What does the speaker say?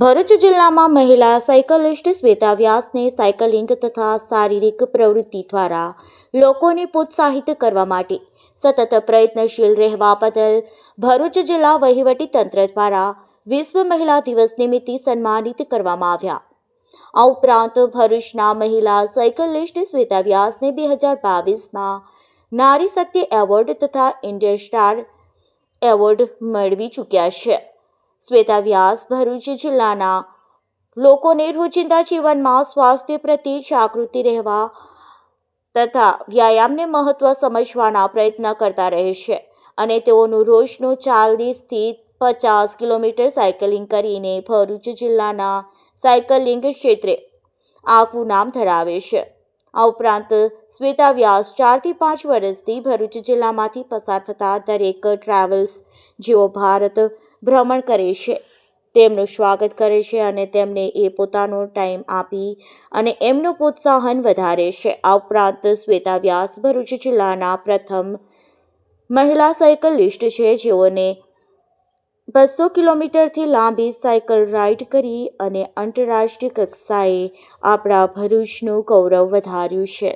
ભરૂચ જિલ્લામાં મહિલા cyclist Shweta વ્યાસને cycling તથા શારીરિક પ્રવૃત્તિ દ્વારા લોકોને પ્રોત્સાહિત કરવા માટે સતત પ્રયત્નશીલ રહેવા બદલ ભરૂચ જિલ્લા વહીવટીતંત્ર દ્વારા વિશ્વ મહિલા દિવસ નિમિત્તે સન્માનિત કરવામાં આવ્યા। આ ઉપરાંત ભરૂચના મહિલા સાયકલિસ્ટ શ્વેતા વ્યાસને 2022માં નારી શક્તિ એવોર્ડ તથા ઇન્ડિયન સ્ટાર એવોર્ડ મેળવી ચૂક્યા છે। શ્વેતા વ્યાસ ભરૂચ જિલ્લાના લોકોને રોજિંદા જીવનમાં સ્વાસ્થ્ય પ્રત્યે જાગૃતિ રહેવા તથા વ્યાયામને મહત્વ સમજવાના પ્રયત્ન કરતા રહે છે અને તેઓનું રોજનું 40થી 50 કિલોમીટર સાયકલિંગ કરીને ભરૂચ જિલ્લાના સાયકલિંગ ક્ષેત્રે આગવું નામ ધરાવે છે। આ ઉપરાંત શ્વેતા વ્યાસ 4 થી 5 વર્ષથી ભરૂચ જિલ્લામાંથી પસાર થતા દરેક ટ્રાવેલ્સ જેઓ ભારત ભ્રમણ કરે છે તેમનું સ્વાગત કરે છે અને તેમને પોતાનો ટાઈમ આપી અને એમનું પ્રોત્સાહન વધારે છે। આ ઉપરાંત શ્વેતા વ્યાસ ભરૂચ જિલ્લાના પ્રથમ મહિલા સાયકલિસ્ટ છે જેઓને 200 કિલોમીટરથી લાંબી સાયકલ રાઇડ કરી અને આંતરરાષ્ટ્રીય કક્ષાએ આપણા ભરૂચનું ગૌરવ વધાર્યું છે।